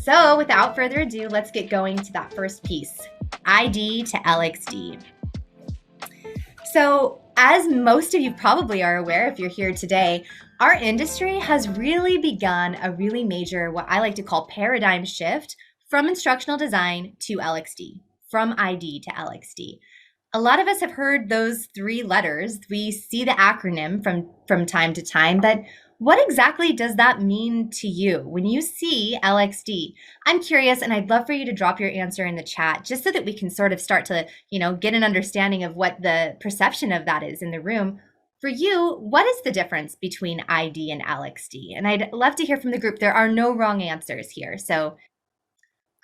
So without further ado, let's get going to that first piece, ID to LXD. So as most of you probably are aware, if you're here today, our industry has really begun a really major, what I like to call paradigm shift from instructional design to LXD, from ID to LXD. A lot of us have heard those three letters. We see the acronym from time to time, but what exactly does that mean to you when you see LXD? I'm curious, and I'd love for you to drop your answer in the chat just so that we can sort of start to, get an understanding of what the perception of that is in the room. For you, what is the difference between ID and LXD? And I'd love to hear from the group. There are no wrong answers here. So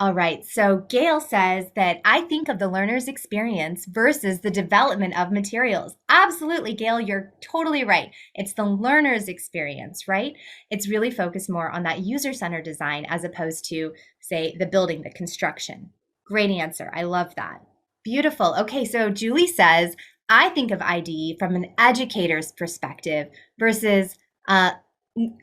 all right, so Gail says that I think of the learner's experience versus the development of materials. Absolutely, Gail, you're totally right. It's the learner's experience, right? It's really focused more on that user-centered design as opposed to, say, the building, the construction. Great answer. I love that. Beautiful. Okay, so Julie says, I think of ID from an educator's perspective versus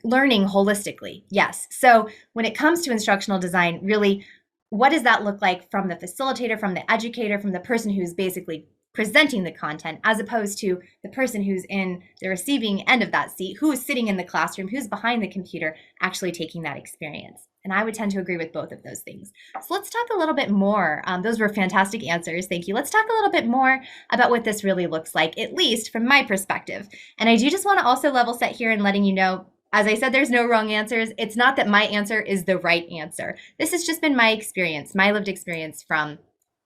learning holistically. Yes. So when it comes to instructional design, really, what does that look like from the facilitator, from the educator, from the person who's basically presenting the content, as opposed to the person who's in the receiving end of that seat, who is sitting in the classroom, who's behind the computer, actually taking that experience? And I would tend to agree with both of those things. So let's talk a little bit more. Those were fantastic answers. Thank you. Let's talk a little bit more about what this really looks like, at least from my perspective. And I do just want to also level set here and letting you know, as I said, there's no wrong answers. It's not that my answer is the right answer. This has just been my experience, my lived experience from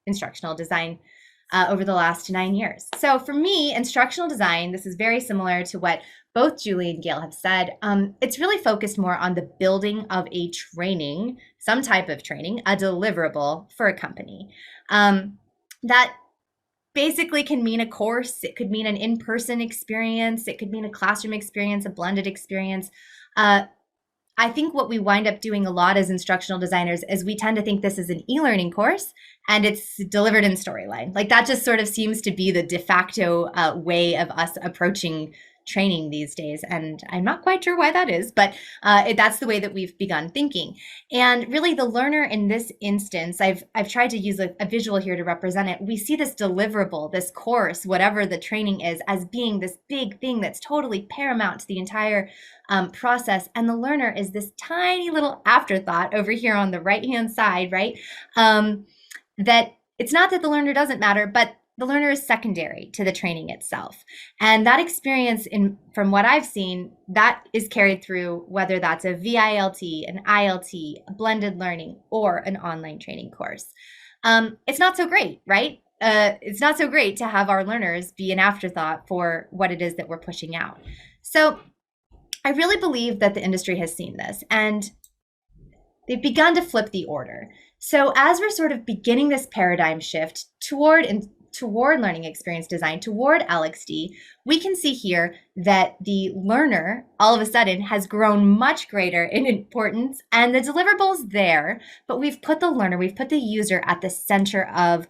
instructional design over the last 9 years. So for me, instructional design, this is very similar to what both Julie and Gail have said. It's really focused more on the building of a training, some type of training, a deliverable for a company. That basically can mean a course. It could mean an in-person experience. It could mean a classroom experience, a blended experience. I think what we wind up doing a lot as instructional designers is we tend to think this is an e-learning course and it's delivered in storyline. Like that just sort of seems to be the de facto way of us approaching training these days. And I'm not quite sure why that is, but that's the way that we've begun thinking. And really the learner in this instance, I've tried to use a visual here to represent it. We see this deliverable, this course, whatever the training is, as being this big thing that's totally paramount to the entire process. And the learner is this tiny little afterthought over here on the right-hand side, right? That it's not that the learner doesn't matter, but the learner is secondary to the training itself. And that experience, from what I've seen, that is carried through whether that's a VILT, an ILT, a blended learning, or an online training course. It's not so great, right? It's not so great to have our learners be an afterthought for what it is that we're pushing out. So I really believe that the industry has seen this and they've begun to flip the order. So as we're sort of beginning this paradigm shift toward learning experience design, toward LXD, we can see here that the learner all of a sudden has grown much greater in importance and the deliverables there, but we've put the learner, we've put the user at the center of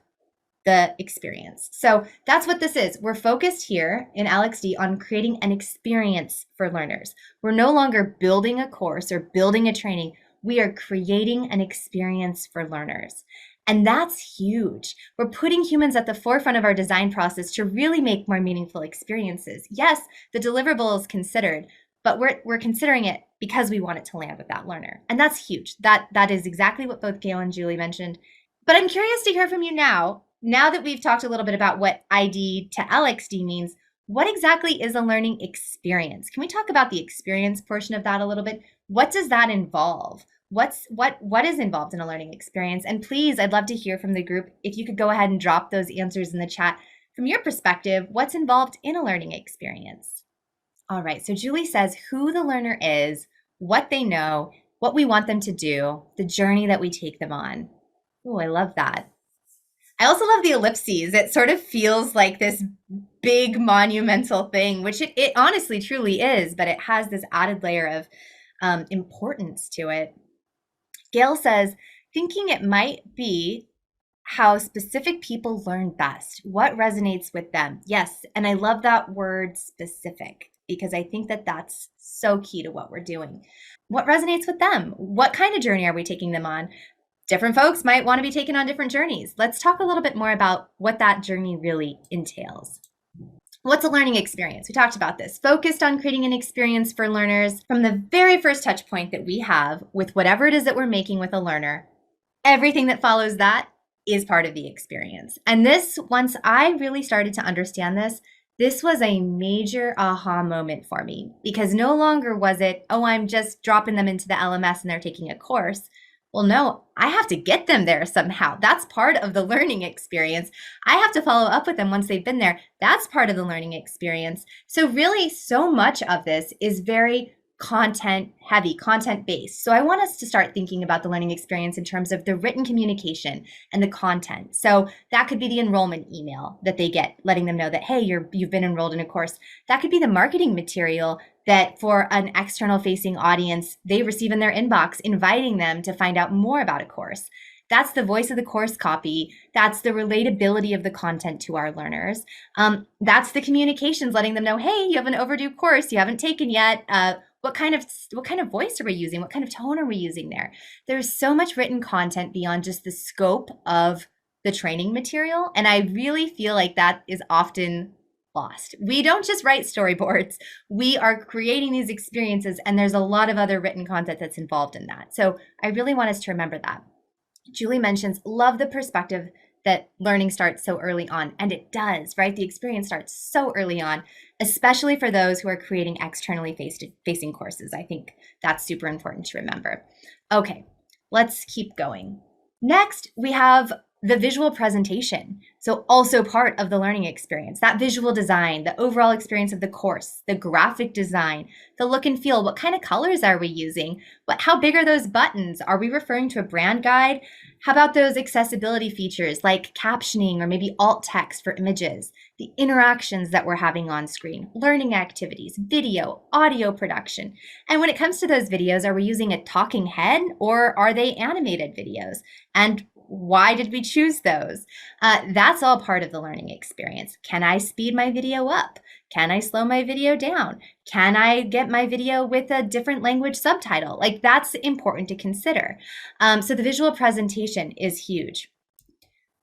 the experience. So that's what this is. We're focused here in LXD on creating an experience for learners. We're no longer building a course or building a training. We are creating an experience for learners. And that's huge. We're putting humans at the forefront of our design process to really make more meaningful experiences. Yes, the deliverable is considered, but we're considering it because we want it to land with that learner. And that's huge. That is exactly what both Gail and Julie mentioned. But I'm curious to hear from you now that we've talked a little bit about what ID to LXD means. What exactly is a learning experience? Can we talk about the experience portion of that a little bit? What does that involve? What is involved in a learning experience? And please, I'd love to hear from the group. If you could go ahead and drop those answers in the chat. From your perspective, what's involved in a learning experience? All right, so Julie says who the learner is, what they know, what we want them to do, the journey that we take them on. Oh, I love that. I also love the ellipses. It sort of feels like this big monumental thing, which it honestly truly is, but it has this added layer of importance to it. Gail says, thinking it might be how specific people learn best, what resonates with them. Yes, and I love that word specific. because I think that that's so key to what we're doing. What resonates with them? What kind of journey are we taking them on? Different folks might want to be taken on different journeys. Let's talk a little bit more about what that journey really entails. What's a learning experience? We talked about this. Focused on creating an experience for learners from the very first touch point that we have with whatever it is that we're making with a learner. Everything that follows that is part of the experience. And this, once I really started to understand this was a major aha moment for me, because no longer was it, oh, I'm just dropping them into the LMS and they're taking a course. Well, no, I have to get them there somehow. That's part of the learning experience. I have to follow up with them once they've been there. That's part of the learning experience. So really, so much of this is very content heavy, content based. So I want us to start thinking about the learning experience in terms of the written communication and the content. So that could be the enrollment email that they get, letting them know that, hey, you've been enrolled in a course. That could be the marketing material that for an external facing audience, they receive in their inbox, inviting them to find out more about a course. That's the voice of the course copy. That's the relatability of the content to our learners. That's the communications, letting them know, hey, you have an overdue course you haven't taken yet. What kind of voice are we using? What kind of tone are we using there? There's so much written content beyond just the scope of the training material. And I really feel like that is often lost. We don't just write storyboards. We are creating these experiences, and there's a lot of other written content that's involved in that. So I really want us to remember that. Julie mentions, love the perspective that learning starts so early on. And it does, right? The experience starts so early on, especially for those who are creating externally facing courses. I think that's super important to remember. Okay, let's keep going. Next, we have the visual presentation. So also part of the learning experience, that visual design, the overall experience of the course, the graphic design, the look and feel. What kind of colors are we using? How big are those buttons? Are we referring to a brand guide? How about those accessibility features like captioning or maybe alt text for images, the interactions that we're having on screen, learning activities, video, audio production? And when it comes to those videos, are we using a talking head or are they animated videos? And why did we choose those? That's all part of the learning experience. Can I speed my video up? Can I slow my video down? Can I get my video with a different language subtitle? Like, that's important to consider. So the visual presentation is huge.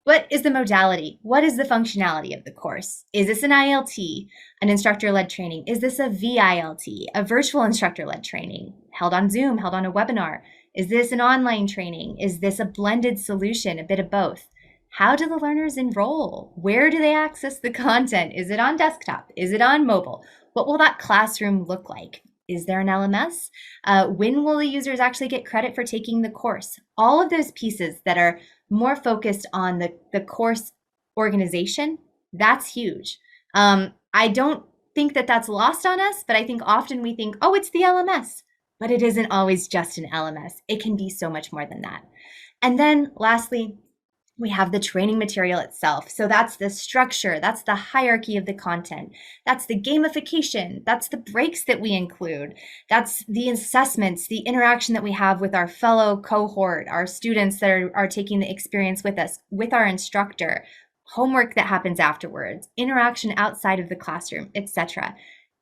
What is the modality? What is the functionality of the course? Is this an ILT, an instructor-led training? Is this a VILT, a virtual instructor-led training, held on Zoom, held on a webinar? Is this an online training? Is this a blended solution, a bit of both? How do the learners enroll? Where do they access the content? Is it on desktop? Is it on mobile? What will that classroom look like? Is there an LMS? When will the users actually get credit for taking the course? All of those pieces that are more focused on the course organization, that's huge. I don't think that that's lost on us, but I think often we think, oh, it's the LMS. But it isn't always just an LMS. It can be so much more than that. And then lastly, we have the training material itself. So that's the structure, that's the hierarchy of the content, that's the gamification, that's the breaks that we include, that's the assessments, the interaction that we have with our fellow cohort, our students that are taking the experience with us, with our instructor, homework that happens afterwards, interaction outside of the classroom, etc.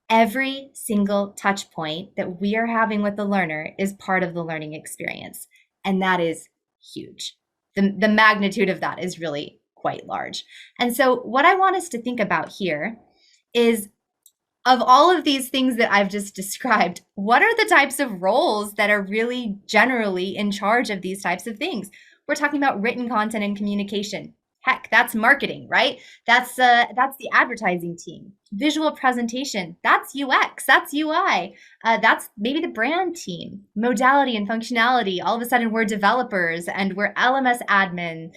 Every single touch point that we are having with the learner is part of the learning experience. And that is huge. The magnitude of that is really quite large. And so what I want us to think about here is, of all of these things that I've just described, what are the types of roles that are really generally in charge of these types of things? We're talking about written content and communication. Heck, that's marketing, right? That's the advertising team. Visual presentation, that's UX, that's UI. That's maybe the brand team. Modality and functionality, all of a sudden we're developers and we're LMS admin.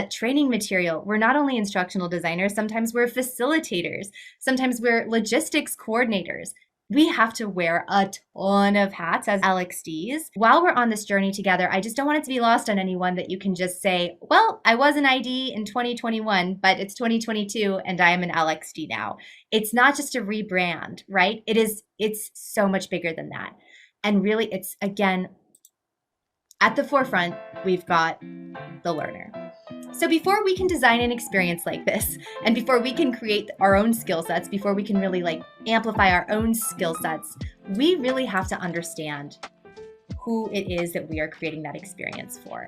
Training material, we're not only instructional designers, sometimes we're facilitators. Sometimes we're logistics coordinators. We have to wear a ton of hats as LXDs. While we're on this journey together, I just don't want it to be lost on anyone that you can just say, well, I was an ID in 2021, but it's 2022 and I am an LXD now. It's not just a rebrand, right? It's so much bigger than that. And really, it's, again, At the forefront, we've got the learner. So before we can design an experience like this, and before we can create our own skill sets, before we can really amplify our own skill sets, we really have to understand who it is that we are creating that experience for.